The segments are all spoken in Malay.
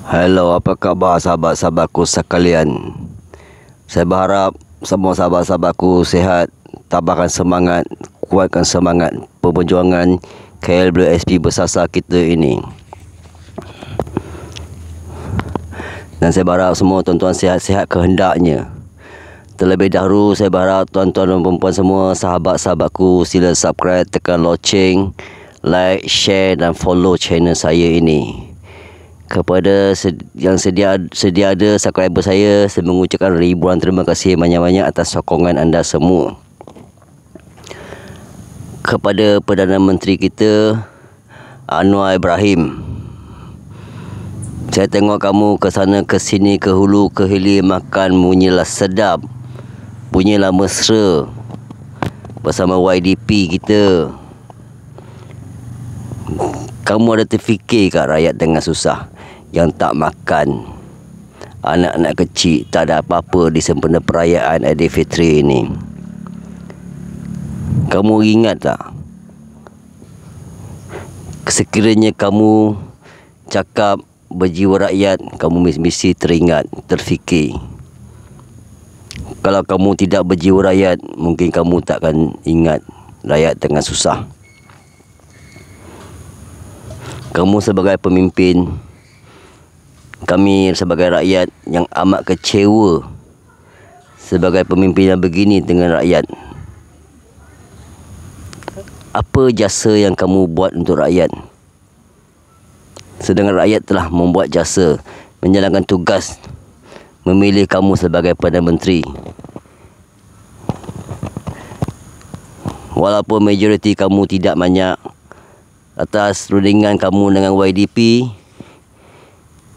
Hello, apa khabar sahabat-sahabatku sekalian? Saya berharap semua sahabat-sahabatku sihat, tambahkan semangat, kuatkan semangat perjuangan KLBSP bersasar kita ini. Dan saya berharap semua tuan-tuan sihat-sihat kehendaknya. Terlebih dahulu saya berharap tuan-tuan dan perempuan semua, sahabat-sahabatku, sila subscribe, tekan loceng, like, share dan follow channel saya ini. Kepada yang sedia ada subscriber saya mengucapkan ribuan terima kasih banyak-banyak atas sokongan anda semua. Kepada Perdana Menteri kita Anwar Ibrahim, saya tengok kamu ke sana ke sini, ke hulu ke hilir, makan bunyilah sedap, bunyilah mesra bersama YDP kita. Kamu ada terfikir kat rakyat tengah susah yang tak makan, anak-anak kecil tak ada apa-apa di sempena perayaan Aidilfitri ini? Kamu ingat tak, sekiranya kamu cakap berjiwa rakyat, kamu mesti teringat, terfikir. Kalau kamu tidak berjiwa rakyat, mungkin kamu takkan ingat rakyat tengah susah. Kamu sebagai pemimpin, kami sebagai rakyat yang amat kecewa sebagai pemimpin yang begini dengan rakyat. Apa jasa yang kamu buat untuk rakyat? Sedangkan rakyat telah membuat jasa, menjalankan tugas, memilih kamu sebagai Perdana Menteri. Walaupun majoriti kamu tidak banyak, atas rundingan kamu dengan YDP,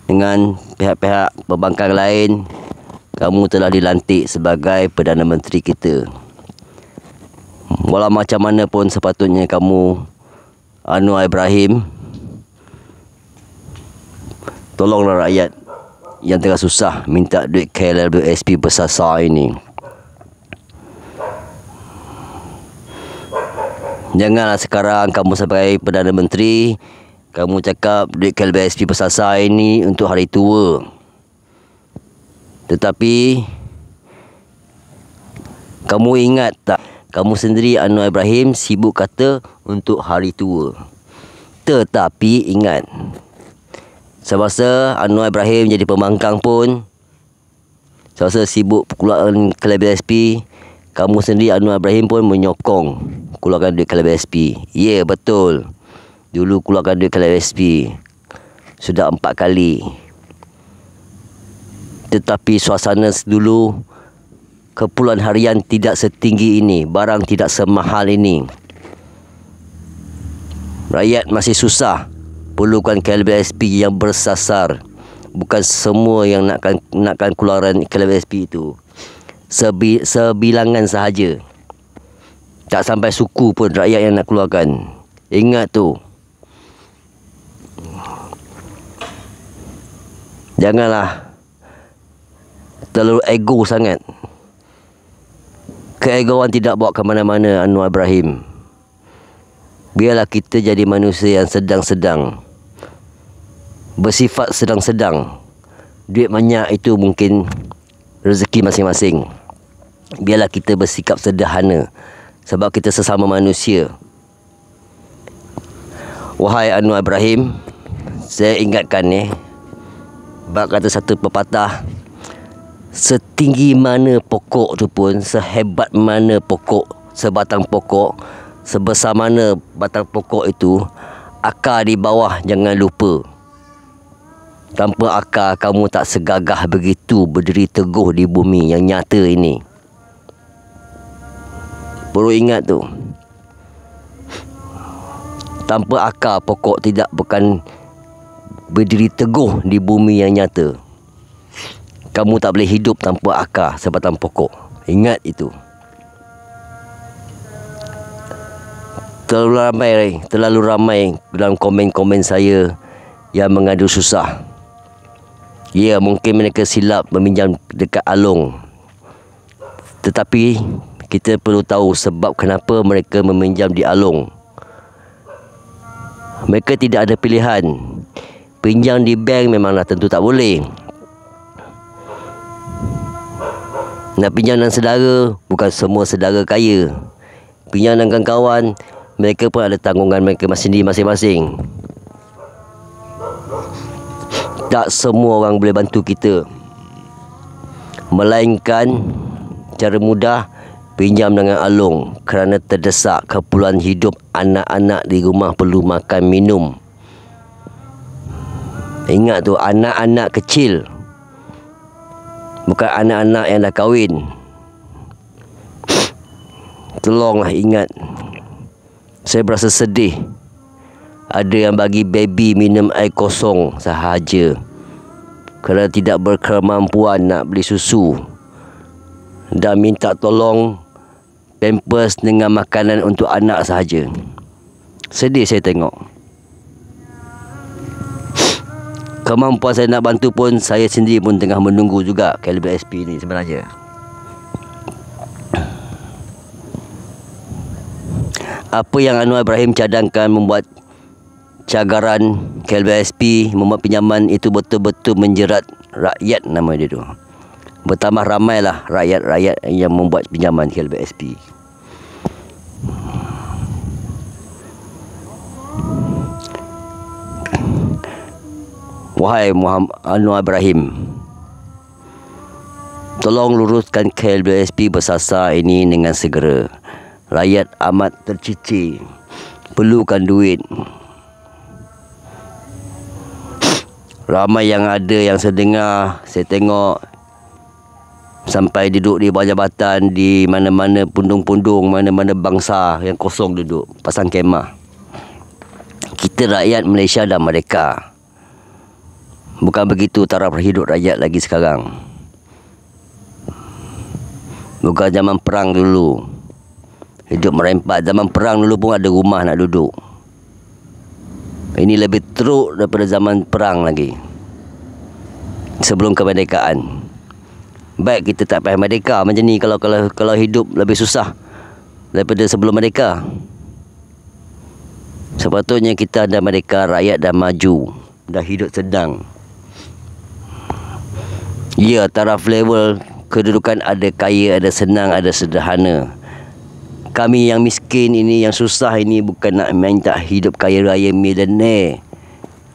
dengan pihak-pihak pembangkang lain, kamu telah dilantik sebagai Perdana Menteri kita. Walau macam mana pun sepatutnya kamu, Anwar Ibrahim, tolonglah rakyat yang tengah susah minta duit KLBSP bersasar ini. Janganlah sekarang kamu sebagai Perdana Menteri, kamu cakap duit KLBSP bersasar ini untuk hari tua. Tetapi kamu ingat tak, kamu sendiri Anwar Ibrahim sibuk kata untuk hari tua. Tetapi ingat, semasa Anwar Ibrahim jadi pembangkang pun, semasa sibuk keluarkan KLBSP, kamu sendiri Anwar Ibrahim pun menyokong keluarkan duit KLBSP. Ya, betul. Dulu keluarkan duit KLBSP sudah 4 kali. Tetapi suasana dulu, keperluan harian tidak setinggi ini, barang tidak semahal ini. Rakyat masih susah, perlukan KLBSP yang bersasar. Bukan semua yang nakkan keluaran KLBSP itu. Sebilangan sahaja. Tak sampai suku pun rakyat yang nak keluarkan. Ingat tu. Janganlah terlalu ego sangat. Keegoan tidak bawa ke mana-mana, Anwar Ibrahim. Biarlah kita jadi manusia yang sedang-sedang, bersifat sedang-sedang. Duit banyak itu mungkin rezeki masing-masing. Biarlah kita bersikap sederhana, sebab kita sesama manusia. Wahai Anwar Ibrahim, saya ingatkan bab kata satu pepatah, setinggi mana pokok tu pun, sehebat mana pokok, sebatang pokok, sebesar mana batang pokok itu, akar di bawah jangan lupa. Tanpa akar, kamu tak segagah begitu berdiri teguh di bumi yang nyata ini. Perlu ingat tu. Tanpa akar, pokok tidak bukan berdiri teguh di bumi yang nyata. Kamu tak boleh hidup tanpa akar sebatang pokok. Ingat itu. Terlalu ramai dalam komen-komen saya yang mengadu susah. Ya, mungkin mereka silap meminjam dekat Along. Tetapi kita perlu tahu sebab kenapa mereka meminjam di Along. Mereka tidak ada pilihan. Pinjam di bank memanglah tentu tak boleh. Nak pinjam dengan saudara, bukan semua saudara kaya. Pinjam dengan kawan, mereka pun ada tanggungan mereka masing-masing. Tak semua orang boleh bantu kita, melainkan cara mudah pinjam dengan Along kerana terdesak keperluan hidup anak-anak di rumah perlu makan minum. Ingat tu, anak-anak kecil, bukan anak-anak yang dah kahwin. Tolonglah ingat. Saya berasa sedih. Ada yang bagi baby minum air kosong sahaja kerana tidak berkemampuan nak beli susu, dan minta tolong pampers dengan makanan untuk anak sahaja. Sedih saya tengok. Kemampuan saya nak bantu pun, saya sendiri pun tengah menunggu juga KLBSP ni sebenarnya. Apa yang Anwar Ibrahim cadangkan membuat cagaran KLBSP, membuat pinjaman itu betul-betul menjerat rakyat nama dia tu. Bertambah ramailah rakyat-rakyat yang membuat pinjaman KLBSP. Wahai Muhammad Anwar Ibrahim, tolong luruskan KLBSP bersasar ini dengan segera. Rakyat amat tercicir, perlukan duit. Ramai yang ada yang saya dengar, saya tengok sampai duduk di bawah jabatan di mana-mana pundung-pundung, mana-mana bangsa yang kosong duduk, pasang kemah. Kita rakyat Malaysia dan mereka. Bukan begitu taraf hidup rakyat lagi sekarang. Bukan zaman perang dulu. Hidup merempat. Zaman perang dulu pun ada rumah nak duduk. Ini lebih teruk daripada zaman perang lagi, sebelum kemerdekaan. Baik kita tak payah merdeka macam ni kalau hidup lebih susah daripada sebelum merdeka. Sepatutnya kita dah merdeka, rakyat dah maju, dah hidup sedang. Ya, taraf level kedudukan ada kaya, ada senang, ada sederhana. Kami yang miskin ini, yang susah ini, bukan nak minta hidup kaya raya milioner,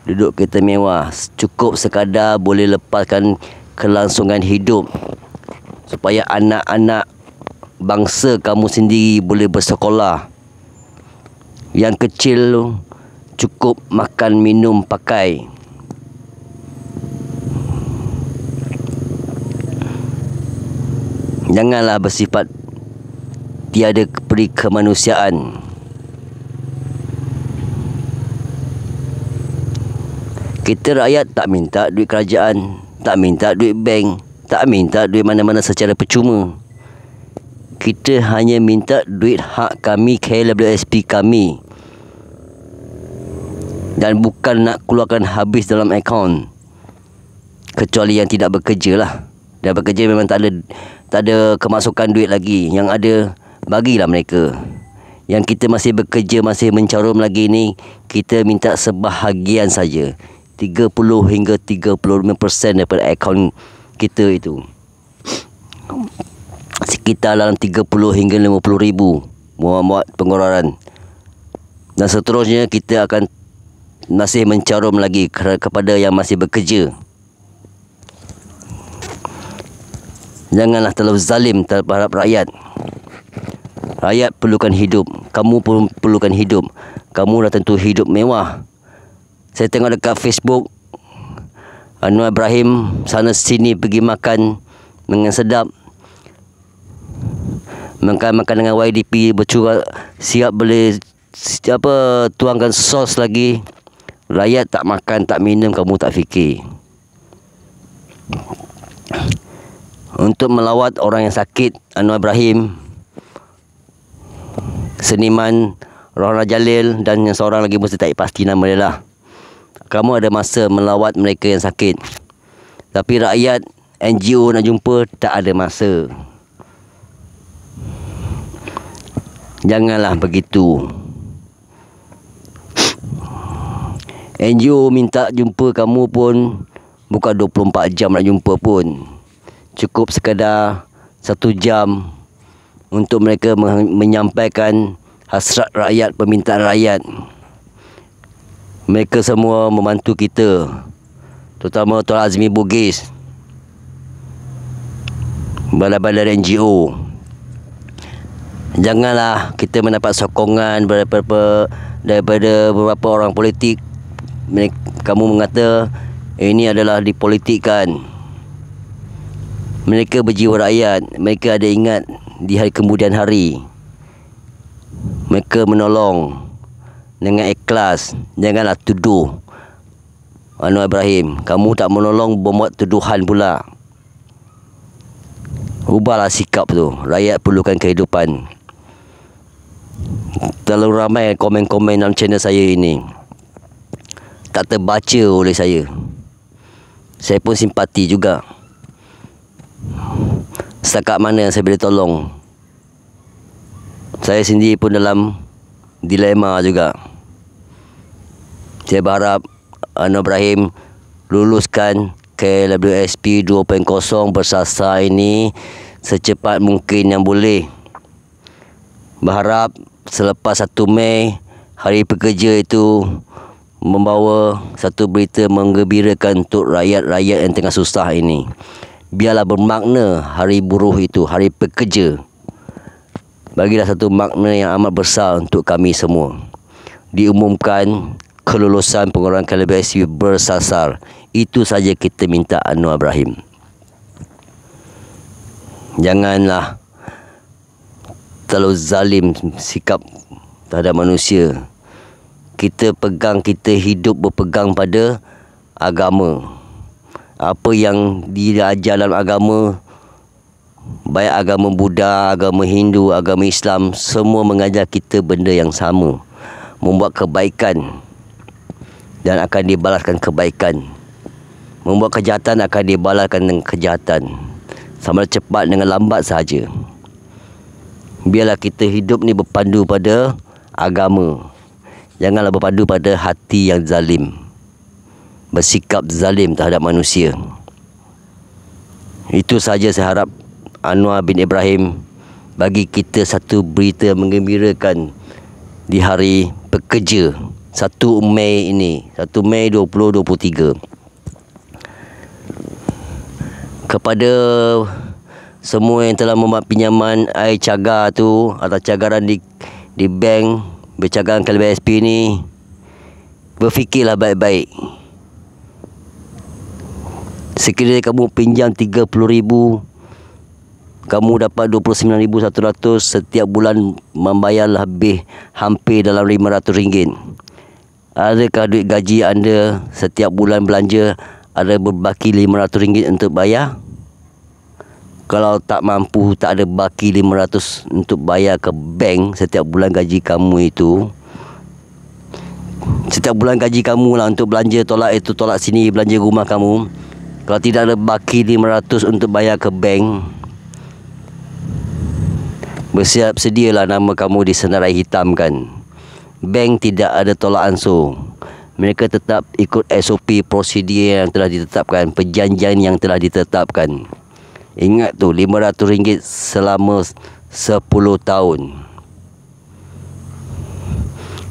duduk kereta mewah. Cukup sekadar boleh lepaskan kelangsungan hidup supaya anak-anak bangsa kamu sendiri boleh bersekolah. Yang kecil cukup makan, minum, pakai. Janganlah bersifat tiada peri kemanusiaan. Kita rakyat tak minta duit kerajaan, tak minta duit bank, tak minta duit mana-mana secara percuma. Kita hanya minta duit hak kami, KLBSP kami, dan bukan nak keluarkan habis dalam akaun. Kecuali yang tidak bekerja lah. Dah bekerja memang tak ada kemasukan duit lagi. Yang ada, bagilah mereka. Yang kita masih bekerja, masih mencarum lagi ni, kita minta sebahagian saja, 30 hingga 35% daripada akaun kita itu. Sekitar dalam 30 hingga 50 ribu muat pengeluaran. Dan seterusnya kita akan masih mencarum lagi kepada yang masih bekerja. Janganlah terlalu zalim terhadap rakyat. Rakyat perlukan hidup. Kamu pun perlukan hidup. Kamu dah tentu hidup mewah. Saya tengok dekat Facebook, Anwar Ibrahim sana sini pergi makan dengan sedap. Makan dengan YDP, bercurah, siap boleh tuangkan sos lagi. Rakyat tak makan, tak minum, kamu tak fikir. Untuk melawat orang yang sakit, Anwar Ibrahim, seniman Rohana Jalil, dan yang seorang lagi mesti tak pasti nama dia lah. Kamu ada masa melawat mereka yang sakit. Tapi rakyat, NGO nak jumpa, tak ada masa. Janganlah begitu. NGO minta jumpa kamu pun bukan 24 jam nak jumpa pun. Cukup sekadar 1 jam untuk mereka menyampaikan hasrat rakyat, permintaan rakyat. Mereka semua membantu kita, terutama Tuan Azmi Bugis, balai-balai NGO. Janganlah kita mendapat sokongan daripada beberapa orang politik. Kamu mengata ini adalah dipolitikkan. Mereka berjiwa rakyat. Mereka ada ingat di hari kemudian hari. Mereka menolong dengan ikhlas. Janganlah tuduh Anwar Ibrahim. Kamu tak menolong, membuat tuduhan pula. Ubahlah sikap tu. Rakyat perlukan kehidupan. Terlalu ramai komen-komen dalam channel saya ini tak terbaca oleh saya. Saya pun simpati juga. Setakat mana yang saya boleh tolong. Saya sendiri pun dalam dilema juga. Saya berharap Anwar Ibrahim luluskan KLWSP 2.0 bersasar ini secepat mungkin yang boleh. Berharap selepas 1 Mei, Hari Pekerja itu membawa satu berita menggembirakan untuk rakyat-rakyat yang tengah susah ini. Biarlah bermakna Hari Buruh itu, Hari Pekerja. Bagilah satu makna yang amat besar untuk kami semua. Diumumkan kelulusan pengurang KLWSP bersasar. Itu saja kita minta Anwar Ibrahim. Janganlah terlalu zalim sikap terhadap manusia. Kita hidup berpegang pada agama. Apa yang diajar dalam agama, baik agama Buddha, agama Hindu, agama Islam, semua mengajar kita benda yang sama. Membuat kebaikan dan akan dibalaskan kebaikan. Membuat kejahatan akan dibalaskan dengan kejahatan. Sama cepat dengan lambat sahaja. Biarlah kita hidup ni berpandu pada agama. Janganlah berpandu pada hati yang zalim, bersikap zalim terhadap manusia. Itu saja saya harap Anwar bin Ibrahim bagi kita satu berita menggembirakan di Hari Pekerja 1 Mei ini, 1 Mei 2023. Kepada semua yang telah membuat pinjaman air cagar tu atau cagaran di bank bercagaran KLWSP ni, berfikirlah baik-baik. Sekiranya kamu pinjam 30,000, kamu dapat 29,100, setiap bulan membayar lebih hampir dalam RM500. Adakah duit gaji anda setiap bulan belanja ada berbaki RM500 untuk bayar? Kalau tak mampu, tak ada baki 500 untuk bayar ke bank setiap bulan gaji kamu itu. Setiap bulan gaji kamu lah untuk belanja, tolak itu, tolak sini, belanja rumah kamu. Kalau tidak ada baki 500 untuk bayar ke bank, bersiap sedialah nama kamu disenarai hitamkan. Bank tidak ada tolak ansur. Mereka tetap ikut SOP, prosedur yang telah ditetapkan, perjanjian yang telah ditetapkan. Ingat tu, RM500 selama 10 tahun.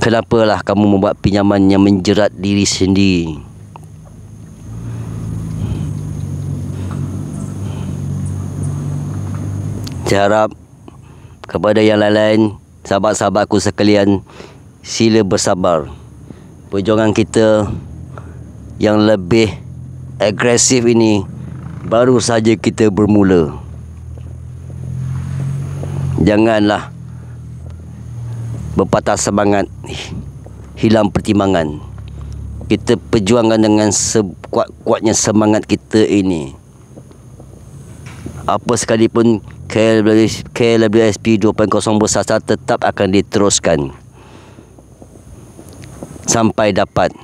Kenapalah kamu membuat pinjaman yang menjerat diri sendiri? Saya harap kepada yang lain-lain, sahabat-sahabatku sekalian, sila bersabar. Perjuangan kita yang lebih agresif ini baru saja kita bermula. Janganlah berpatah semangat, hilang pertimbangan. Kita perjuangkan dengan sekuat-kuatnya semangat kita ini. Apa sekalipun KLWSP 2.0 bersasar tetap akan diteruskan sampai dapat.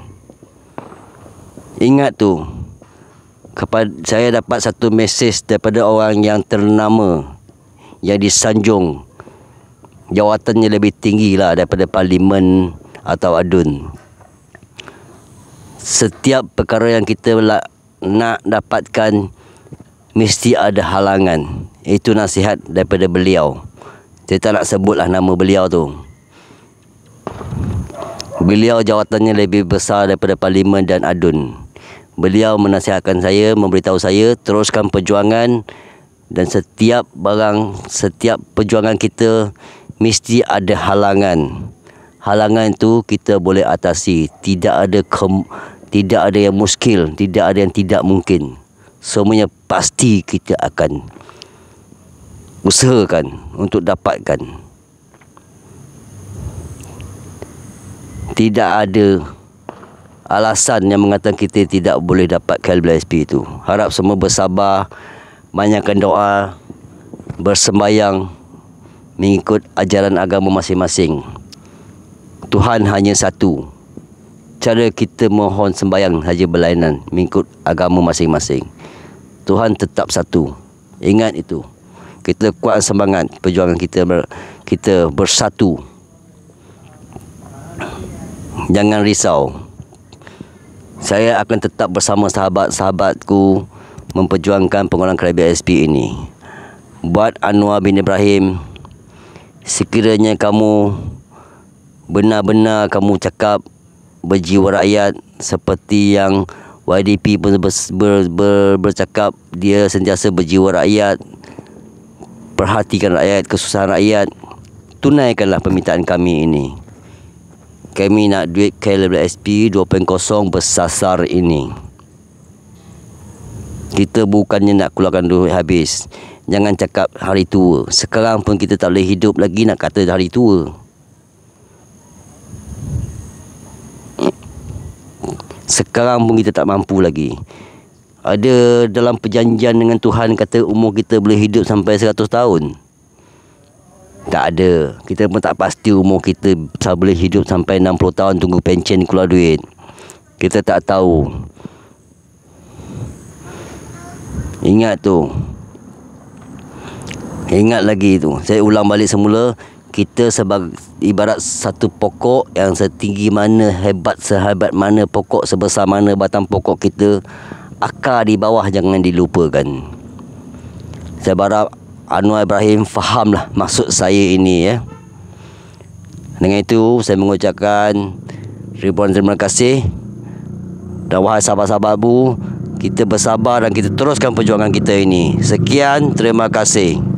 Ingat tu, saya dapat satu mesej daripada orang yang ternama, yang disanjung, jawatannya lebih tinggi lah daripada parlimen atau adun. setiap perkara yang kita nak dapatkan mesti ada halangan. Itu nasihat daripada beliau. Saya tak nak sebutlah nama beliau tu. Beliau jawatannya lebih besar daripada Parlimen dan ADUN. Beliau menasihatkan saya, memberitahu saya teruskan perjuangan, dan setiap perjuangan kita mesti ada halangan. Halangan itu kita boleh atasi. Tidak ada yang muskil, tidak ada yang tidak mungkin. Semuanya pasti kita akan usahakan untuk dapatkan. Tidak ada alasan yang mengatakan kita tidak boleh dapat KLBSP itu. Harap semua bersabar, banyakkan doa, bersembayang mengikut ajaran agama masing-masing. Tuhan hanya satu. Cara kita mohon sembayang saja berlainan mengikut agama masing-masing. Tuhan tetap satu. Ingat itu. Kita kuat semangat perjuangan kita bersatu. Jangan risau. Saya akan tetap bersama sahabat-sahabatku memperjuangkan pengulangan KLBSP ini. Buat Anwar bin Ibrahim, sekiranya kamu benar-benar kamu cakap berjiwa rakyat seperti yang YDP pun bercakap, dia sentiasa berjiwa rakyat, perhatikan rakyat, kesusahan rakyat, tunaikanlah permintaan kami ini. Kami nak duit KLBSP 2.0 bersasar ini. Kita bukannya nak keluarkan duit habis. Jangan cakap hari tua. Sekarang pun kita tak boleh hidup lagi nak kata hari tua. Sekarang pun kita tak mampu lagi. Ada dalam perjanjian dengan Tuhan kata umur kita boleh hidup sampai 100 tahun. Tak ada. Kita pun tak pasti umur kita boleh hidup sampai 60 tahun tunggu pencen keluar duit. Kita tak tahu. Ingat tu. Ingat lagi tu. Saya ulang balik semula. Kita sebagai ibarat satu pokok yang setinggi mana, sehebat mana pokok, sebesar mana batang pokok kita, akar di bawah jangan dilupakan. Saya harap Anwar Ibrahim fahamlah maksud saya ini ya. Dengan itu saya mengucapkan ribuan terima kasih. Dan wahai sahabat-sahabatku, kita bersabar dan kita teruskan perjuangan kita ini. Sekian, terima kasih.